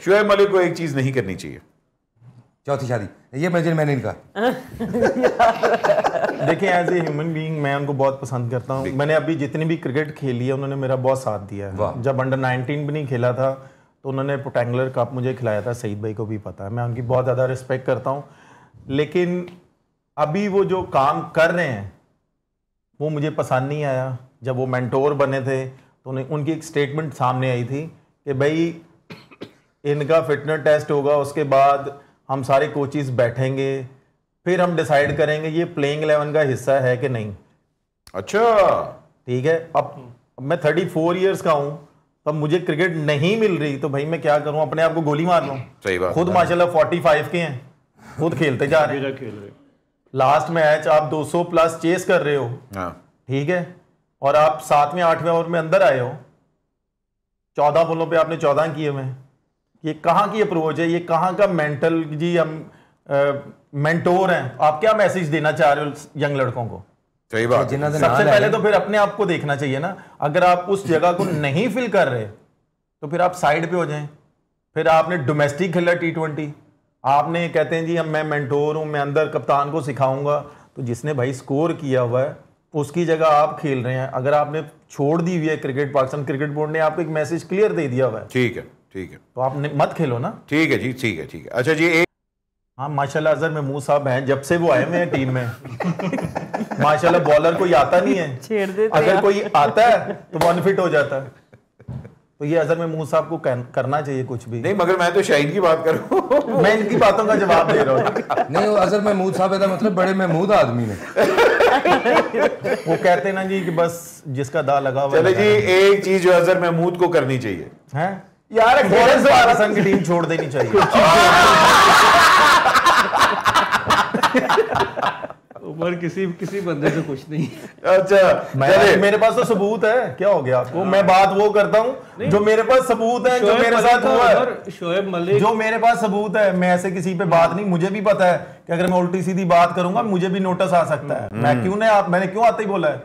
शोएब मलिक को एक चीज नहीं करनी चाहिए, चौथी शादी। ये मैंने इनका देखिए एज ए ह्यूमन बीइंग मैं उनको बहुत पसंद करता हूँ। मैंने अभी जितनी भी क्रिकेट खेली है उन्होंने मेरा बहुत साथ दिया है। जब अंडर 19 भी नहीं खेला था तो उन्होंने पोटेंगुलर कप मुझे खिलाया था, सईद भाई को भी पता है, मैं उनकी बहुत ज़्यादा रिस्पेक्ट करता हूँ। लेकिन अभी वो जो काम कर रहे हैं वो मुझे पसंद नहीं आया। जब वो मेंटोर बने थे तो उनकी एक स्टेटमेंट सामने आई थी कि भाई इनका फिटनेस टेस्ट होगा, उसके बाद हम सारे कोचेस बैठेंगे, फिर हम डिसाइड करेंगे ये प्लेइंग 11 का हिस्सा है कि नहीं। अच्छा ठीक है, अब मैं 34 इयर्स का हूं, तब मुझे क्रिकेट नहीं मिल रही तो भाई मैं क्या करूं, अपने आप को गोली मार लूं। सही बात। खुद माशाल्लाह 45 के हैं, खुद खेलते जा रहे हैं। लास्ट मैच आप 200 प्लस चेस कर रहे हो, ठीक है, और आप 7वें 8वें ओवर में अंदर आए हो, 14 बॉलों पे आपने 14 किए हुए। ये कहाँ की अप्रोच है, ये कहाँ का मेंटल जी हम मेंटोर हैं। आप क्या मैसेज देना चाह रहे हो यंग लड़कों को? सही बात। सबसे पहले तो फिर अपने आप को देखना चाहिए ना। अगर आप उस जगह को नहीं फिल कर रहे तो फिर आप साइड पे हो जाएं। फिर आपने डोमेस्टिक खेला T20, आपने कहते हैं जी मैं मेंटोर हूं, मैं अंदर कप्तान को सिखाऊंगा, तो जिसने भाई स्कोर किया हुआ है उसकी जगह आप खेल रहे हैं। अगर आपने छोड़ दी हुई है क्रिकेट, पाकिस्तान क्रिकेट बोर्ड ने आपको एक मैसेज क्लियर दे दिया हुआ है, ठीक है ठीक है, तो आप मत खेलो ना। ठीक है जी, ठीक है ठीक है। अच्छा जी, हाँ माशाल्लाह अजहर महमूद साहब हैं, जब से वो आए हुए हैं टीम में माशाल्लाह बॉलर कोई आता नहीं है, छेड़ देते अगर कोई आता है तो वो अनफिट हो जाता है। तो ये अजहर महमूद साहब को करना चाहिए कुछ भी नहीं, मगर मैं तो शाहिद की बात करूं मैं इनकी बातों का जवाब दे रहा हूँ। नहीं, अजहर महमूद साहब का मतलब बड़े महमूद आदमी ने वो कहते ना जी कि बस जिसका दा लगा हुआ। चले जी, एक चीज जो अजहर महमूद को करनी चाहिए है यार, पाकिस्तान की टीम छोड़ देनी चाहिए। उमर किसी बंदे से कुछ नहीं। अच्छा मेरे पास तो सबूत है, क्या हो गया आपको? मैं बात वो करता हूँ जो मेरे पास सबूत है, जो मेरे साथ हुआ है। शोएब मलिक, जो मेरे पास सबूत है, मैं ऐसे किसी पे बात नहीं। मुझे भी पता है कि अगर मैं उल्टी सीधी बात करूंगा मुझे भी नोटिस आ सकता है। मैंने क्यों आते ही बोला है,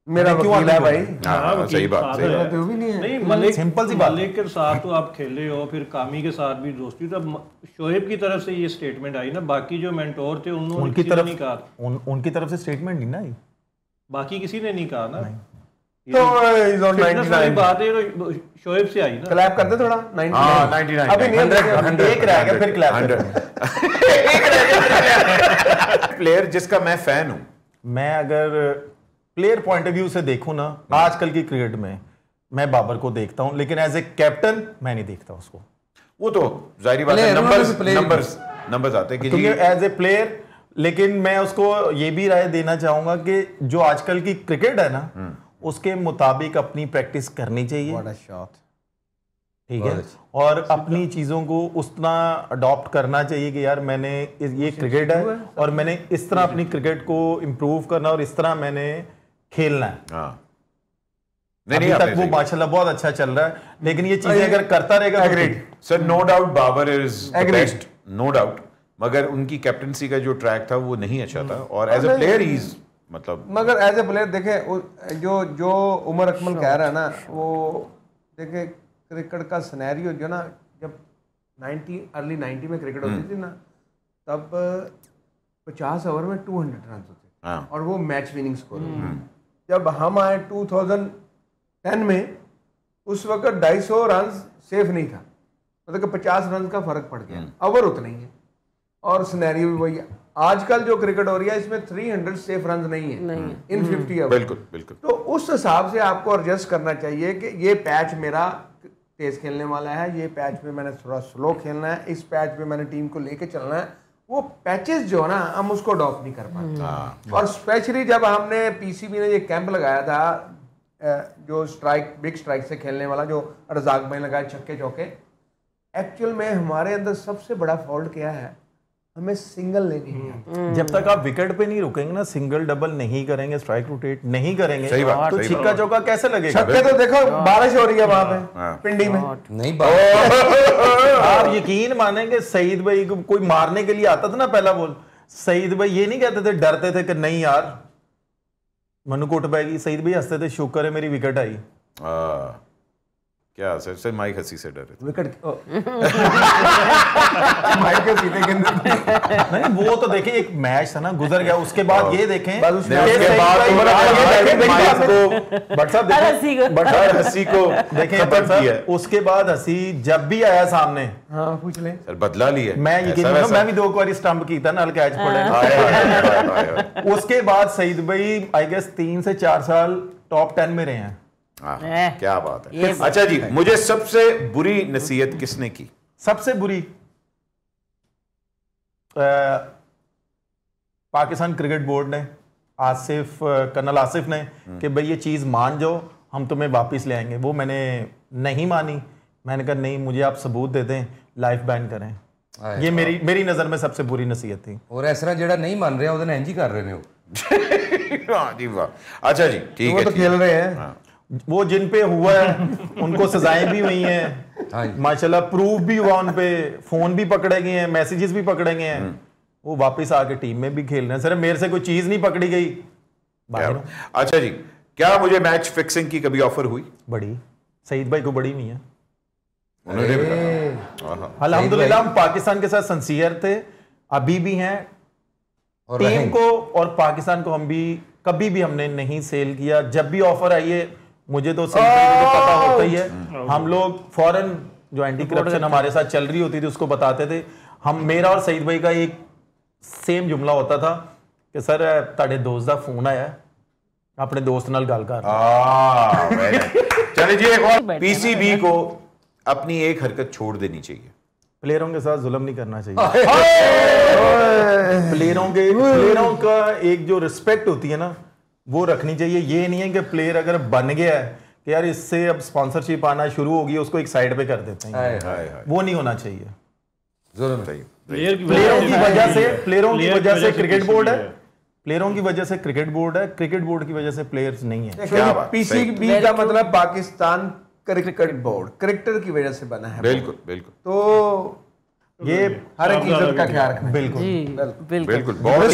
मेरा क्यों वकील है भाई। सही बात, सही बात। तो भी नहीं है। नहीं मलिक, सिंपल सी बात। मलिक के साथ तो आप खेले हो, फिर कामी के साथ भी दोस्ती, तब शोएब की तरफ से ये स्टेटमेंट आई ना। बाकी जो मेंटोर थे उन्होंने उनकी किसी तरफ ने नहीं कहा, उनकी तरफ से स्टेटमेंट नहीं ना आई, बाकी किसी ने नहीं कहा ना। तो इज ऑन फिटनेस वाली 99 बात है तो शोएब से आई ना। क्लैप करते थोड़ा 99 हाँ 99 अभी नहीं 100 एक रह गया, फिर क्लैप। प्लेयर जिसका मैं फैन हूं, मैं अगर प्लेयर पॉइंट ऑफ व्यू से देखूं ना, आजकल की क्रिकेट में मैं बाबर को देखता हूं, लेकिन एज ए कैप्टन मैं नहीं देखता उसको। वो तो जाहिर बात है, नंबर्स आते हैं कि जी एज ए प्लेयर। लेकिन मैं उसको ये भी राय देना चाहूंगा कि जो आजकल की क्रिकेट है ना, उसके मुताबिक अपनी प्रैक्टिस करनी चाहिए, ठीक है, और अपनी चीजों को उतना अडॉप्ट करना चाहिए कि यार मैंने ये क्रिकेट है और मैंने इस तरह अपनी क्रिकेट को इम्प्रूव करना और इस तरह मैंने खेलना है। अभी तक वो माशाल्लाह बहुत अच्छा चल रहा है, लेकिन ये चीजें अगर करता रहेगा। Sir no doubt Babar is best, no doubt, मगर उनकी कैप्टनसी का जो ट्रैक था वो नहीं अच्छा था, और as a player he is मतलब, मगर एज ए प्लेयर देखे जो उमर अकमल कह रहा है ना, वो देखे क्रिकेट का सिनेरियो जो ना, जब अर्ली 90 में क्रिकेट होती थी ना, तब 50 ओवर में 200 रन होते थे और वो मैच विनिंग स्कोर। जब हम आए 2010 में, उस वक्त 250 रन सेफ नहीं था, मतलब कि 50 रन का फर्क पड़ गया। ओवर उतना ही है और सिनेरियो भी वही है। आजकल जो क्रिकेट हो रही है इसमें 300 सेफ रन नहीं है इन 50 ओवर। बिल्कुल बिल्कुल। तो उस हिसाब से आपको एडजस्ट करना चाहिए कि ये पैच मेरा तेज खेलने वाला है, ये पैच पे मैंने थोड़ा स्लो खेलना है, इस पैच पे मैंने टीम को लेके चलना है। वो पैचेस जो है ना, हम उसको अडॉप्ट नहीं कर पाते। और स्पेशली जब हमने पीसीबी ने ये कैंप लगाया था, जो बिग स्ट्राइक से खेलने वाला, जो रजाक भाई लगाए छक्के चौके, एक्चुअल में हमारे अंदर सबसे बड़ा फॉल्ट क्या है, हमें सिंगल लेनी है। जब तक आप विकेट पे नहीं रुकेंगे ना, सिंगल डबल नहीं करेंगे, स्ट्राइक रोटेट नहीं करेंगे, सही बात, तो छिक्का चौका कैसे लगेगा? छक्के तो देखो बारिश हो रही है वहां पे पिंडी में। नहीं आप यकीन मानेंगे, सईद भाई को कोई मारने के लिए आता था ना पहला बॉल, सईद भाई ये नहीं कहते थे, डरते थे कि नहीं यार मनु को उठ पाएगी, सईद भाई हंसते थे, शुक्र है मेरी विकेट आई। क्या सर माइक हंसी से डरे थे। विकेट माइक के सीधे गेंद नहीं वो तो देखिए एक मैच था ना गुजर गया, उसके बाद ये देखें उसके बाद हंसी को देखें उसके बाद हंसी जब भी आया सामने, हाँ पूछ ले सर बदला लिया मैं यकीन मैं भी 2 बार स्टंप की था नल कैच पड़े। उसके बाद सईद भाई आई गेस 3 से 4 साल टॉप 10 में रहे हैं। क्या बात है। अच्छा जी, मुझे सबसे बुरी नसीहत किसने की? सबसे बुरी पाकिस्तान क्रिकेट बोर्ड ने, आसिफ कर्नल आसिफ ने कि भाई ये चीज़ मान जाओ हम तुम्हें वापस ले आएंगे। वो मैंने नहीं मानी, मैंने कहा नहीं मुझे आप सबूत दे दें, लाइफ बैन करें। ये मेरी नज़र में सबसे बुरी नसीहत थी। और इस तरह जेड़ा नहीं मान रहा उधर इंज ही कर रहे ने जी वाह। अच्छा जी ठीक है, वो तो खेल रहे हैं, वो जिन पे हुआ है उनको सजाएं भी हुई हैं माशाल्लाह, प्रूफ भी हुआ उन पे, फोन भी पकड़े गए हैं, मैसेजेस भी पकड़े गए हैं, वो वापस आके टीम में भी खेल रहे हैं। सर मेरे से कोई चीज नहीं पकड़ी गई बाहर। अच्छा जी, क्या मुझे मैच फिक्सिंग की कभी ऑफर हुई? बड़ी सईद भाई को बड़ी हुई है। अल्हम्दुलिल्लाह हम पाकिस्तान के साथ सिंसियर थे, अभी भी हैं, टीम को और पाकिस्तान को हम भी कभी भी हमने नहीं सेल किया। जब भी ऑफर आई है मुझे तो पता होता ही है, हम लोग फौरन जो एंटी करप्शन हमारे साथ चल रही होती थी उसको बताते थे। हम मेरा और सईद भाई का एक सेम जुमला होता था कि सर ताड़े दोस्त का फोन आया, अपने दोस्त नाल गल कर। चलिए जी, एक और पीसीबी को अपनी एक हरकत छोड़ देनी चाहिए। प्लेयरों के साथ जुल्म नहीं करना चाहिए। प्लेयरों का एक जो रिस्पेक्ट होती है ना वो रखनी चाहिए। ये नहीं है कि प्लेयर अगर बन गया है कि यार इससे अब स्पॉन्सरशिप आना शुरू होगी उसको एक साइड पे कर देते हैं, वो नहीं होना चाहिए। प्लेयरों की वजह से क्रिकेट बोर्ड है, प्लेयरों की वजह से क्रिकेट बोर्ड है, क्रिकेट बोर्ड की वजह से प्लेयर्स नहीं है। पीसीबी का मतलब पाकिस्तान क्रिकेट बोर्ड क्रिकेटर की वजह से बना है। बिल्कुल बिल्कुल। तो ये हर एक इज्जत का ख्याल रखना। बिल्कुल बिल्कुल। बहुत